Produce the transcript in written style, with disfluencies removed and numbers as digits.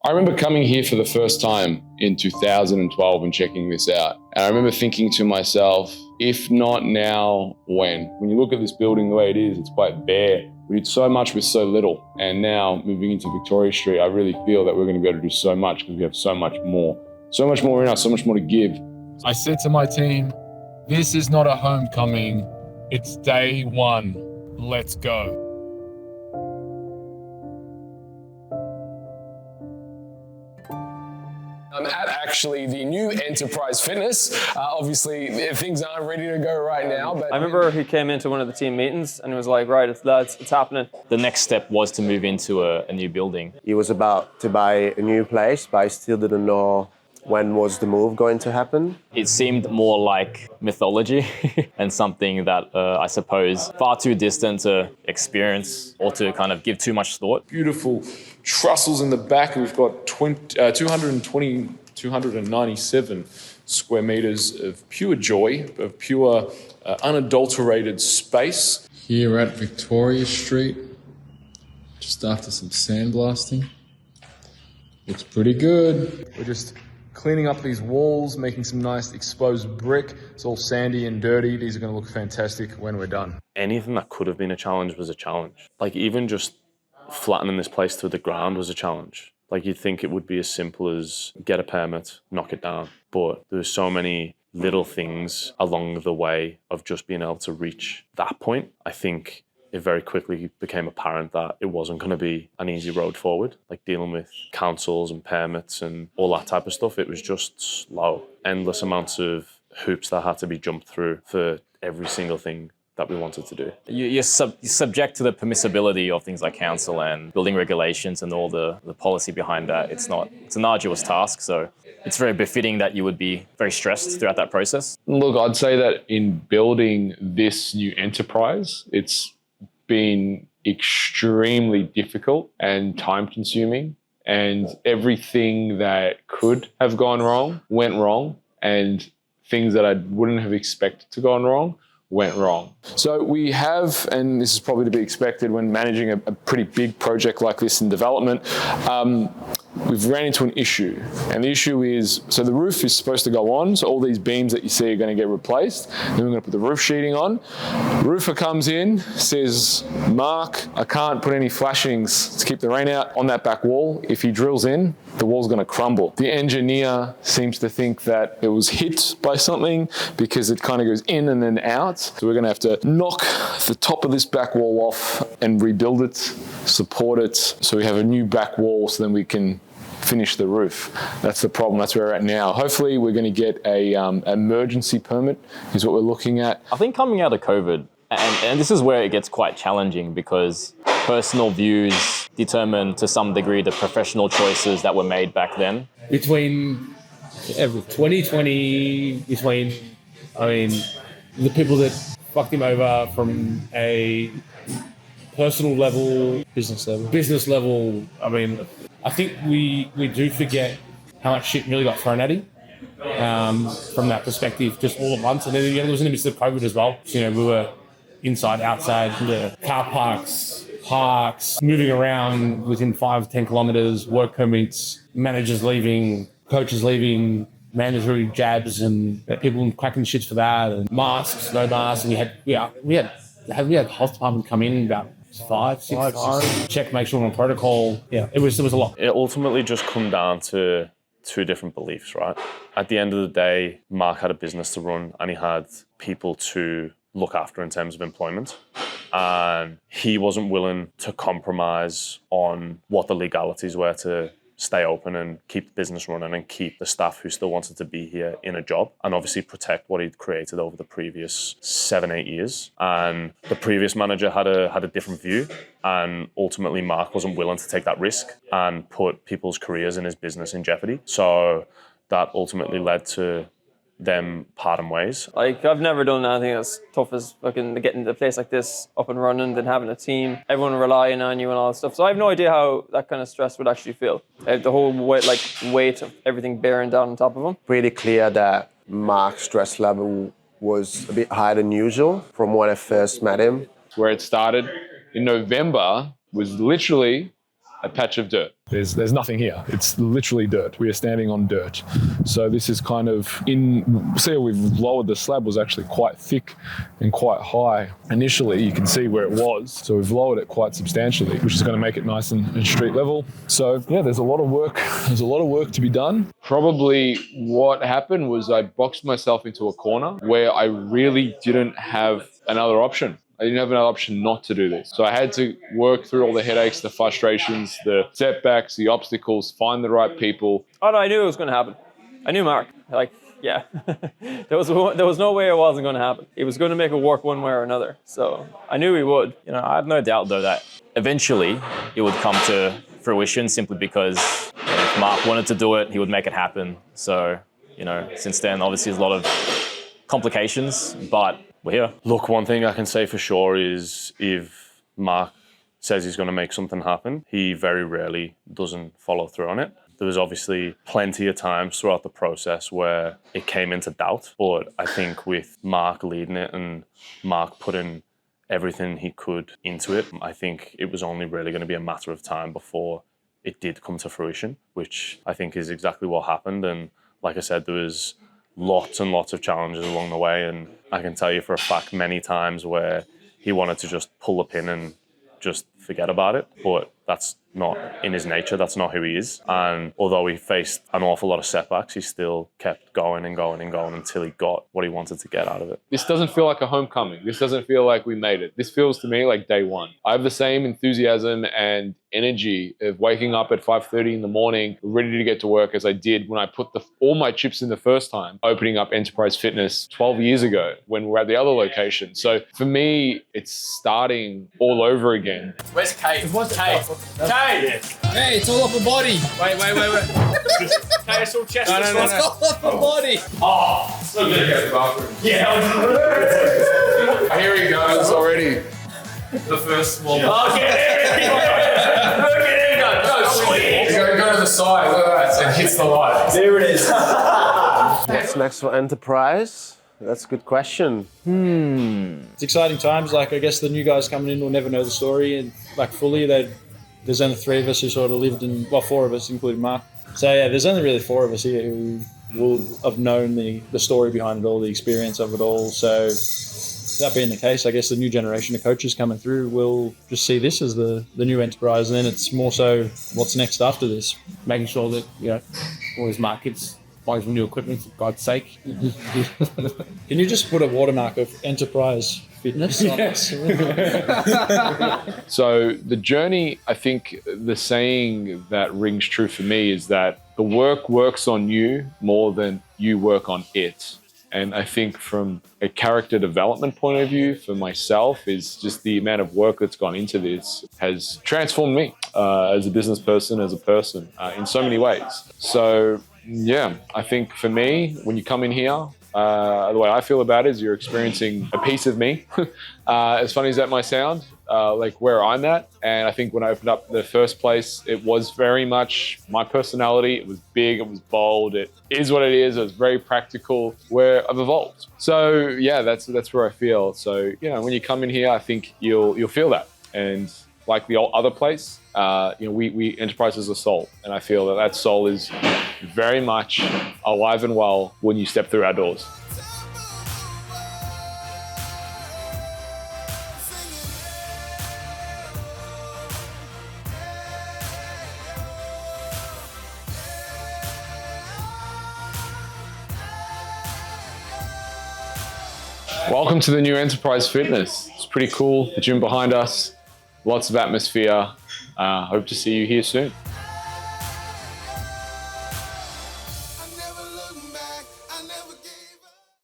I remember coming here for the first time in 2012 and checking this out. And I remember thinking to myself, if not now, when? When you look at this building the way it is, it's quite bare. We did so much with so little. And now moving into Victoria Street, I really feel that we're going to be able to do so much because we have so much more. So much more in us, so much more to give. I said to my team, this is not a homecoming, it's day one. Let's go. I'm at actually the new Enterprise Fitness. Obviously, things aren't ready to go right now, but... I remember he came into one of the team meetings and he was like, right, it's happening. The next step was to move into a new building. He was about to buy a new place, but I still didn't know when was the move going to happen. It seemed more like mythology and something that I suppose far too distant to experience or to kind of give too much thought. Beautiful trussels in the back. We've got 297 square meters of pure joy, of pure unadulterated space. Here at Victoria Street, just after some sandblasting. Looks pretty good. We're just cleaning up these walls, making some nice exposed brick. It's all sandy and dirty. These are going to look fantastic when we're done. Anything that could have been a challenge was a challenge. Like even just flattening this place to the ground was a challenge. Like you'd think it would be as simple as get a permit, knock it down. But there's so many little things along the way of just being able to reach that point. I think it very quickly became apparent that it wasn't going to be an easy road forward. Like dealing with councils and permits and all that type of stuff, it was just slow. Endless amounts of hoops that had to be jumped through for every single thing that we wanted to do. You're subject to the permissibility of things like council and building regulations and all the policy behind that. It's an arduous task, so it's very befitting that you would be very stressed throughout that process. Look, I'd say that in building this new enterprise, it's been extremely difficult and time consuming, and everything that could have gone wrong went wrong, and things that I wouldn't have expected to go wrong went wrong. So we have, and this is probably to be expected when managing a pretty big project like this in development, we've ran into an issue. And the issue is, so the roof is supposed to go on, so all these beams that you see are going to get replaced. Then we're going to put the roof sheeting on. Roofer comes in, says, Mark, I can't put any flashings to keep the rain out on that back wall. If he drills in, the wall's going to crumble. The engineer seems to think that it was hit by something because it kind of goes in and then out. So we're going to have to knock the top of this back wall off and rebuild it, support it, so we have a new back wall so then we can finish the roof. That's the problem. That's where we're at now. Hopefully we're going to get a emergency permit is what we're looking at. I think coming out of COVID, and this is where it gets quite challenging because personal views determine to some degree the professional choices that were made back then. Between 2020, the people that fucked him over from a personal level, business level. I mean, I think we do forget how much shit really got thrown at him from that perspective, just all at once. And then there was in the midst of COVID as well. You know, we were inside, outside, the car parks, moving around within 5-10 kilometers, work permits, managers leaving, coaches leaving, mandatory jabs and people cracking shits for that, and masks, no masks. And we had the health department come in about 5-6 times, check, make sure we're on protocol. Yeah, it was a lot. It ultimately just come down to two different beliefs, right? At the end of the day, Mark had a business to run and he had people to look after in terms of employment. And he wasn't willing to compromise on what the legalities were to stay open and keep the business running and keep the staff who still wanted to be here in a job, and obviously protect what he'd created over the previous 7-8 years. And the previous manager had a different view, and ultimately Mark wasn't willing to take that risk and put people's careers in his business in jeopardy. So that ultimately led to them parting ways. Like, I've never done anything as tough as fucking getting a place like this up and running, then having a team, everyone relying on you and all that stuff. So I have no idea how that kind of stress would actually feel. The whole weight of everything bearing down on top of them. Pretty clear that Mark's stress level was a bit higher than usual from when I first met him. Where it started in November was literally a patch of dirt. There's nothing here. It's literally dirt. We are standing on dirt. So this is kind of see how we've lowered the slab was actually quite thick and quite high. Initially, you can see where it was. So we've lowered it quite substantially, which is going to make it nice and street level. So yeah, there's a lot of work. There's a lot of work to be done. Probably what happened was I boxed myself into a corner where I really didn't have another option. I didn't have another option not to do this. So I had to work through all the headaches, the frustrations, the setbacks, the obstacles, find the right people. Oh no, I knew it was going to happen. I knew Mark. Yeah. there was no way it wasn't going to happen. He was going to make it work one way or another. So I knew he would. I have no doubt though that eventually it would come to fruition simply because if Mark wanted to do it, he would make it happen. So, since then, obviously there's a lot of complications, but we're here. Look, one thing I can say for sure is if Mark says he's going to make something happen, he very rarely doesn't follow through on it. There was obviously plenty of times throughout the process where it came into doubt, but I think with Mark leading it and Mark putting everything he could into it, I think it was only really going to be a matter of time before it did come to fruition, which I think is exactly what happened. And like I said, there was lots and lots of challenges along the way, and I can tell you for a fact many times where he wanted to just pull a pin and just forget about it, but that's not in his nature, that's not who he is. And although he faced an awful lot of setbacks, he still kept going and going and going until he got what he wanted to get out of it. This doesn't feel like a homecoming. This doesn't feel like we made it. This feels to me like day one. I have the same enthusiasm and energy of waking up at 5:30 in the morning, ready to get to work as I did when I put all my chips in the first time, opening up Enterprise Fitness 12 years ago when we're at the other location. So for me, it's starting all over again. Where's Kate? Kate! Hey, it's all off the body. Wait. Kate, it's all chest. No. It's all off the body. Oh, so good. Go to the bathroom. Yeah. Here he goes already. The first one. Oh, get it! Look at him go. No, sweet. Go to the side. Look at that. It hits the light. There it is. What's next for Enterprise? That's a good question. It's exciting times. I guess the new guys coming in will never know the story and fully. There's only 3 of us who sort of lived in, 4 of us, including Mark. So yeah, there's only really 4 of us here who will have known the story behind it all, the experience of it all. So that being the case, I guess the new generation of coaches coming through will just see this as the new Enterprise, and then it's more so what's next after this. Making sure that, all his markets buy some new equipment, for God's sake. Can you just put a watermark of Enterprise Fitness on us? So the journey, I think the saying that rings true for me is that the work works on you more than you work on it. And I think from a character development point of view for myself is just the amount of work that's gone into this has transformed me as a business person, as a person in so many ways. So yeah, I think for me, when you come in here, the way I feel about it is you're experiencing a piece of me. As funny as that might sound, like where I'm at. And I think when I opened up the first place, it was very much my personality. It was big, it was bold, it is what it is. It was very practical, where I've evolved. So yeah, that's where I feel. So, when you come in here, I think you'll feel that. And like the other place, we Enterprise is a soul. And I feel that soul is very much alive and well when you step through our doors. Welcome to the new Enterprise Fitness. It's pretty cool. The gym behind us, lots of atmosphere. Hope to see you here soon.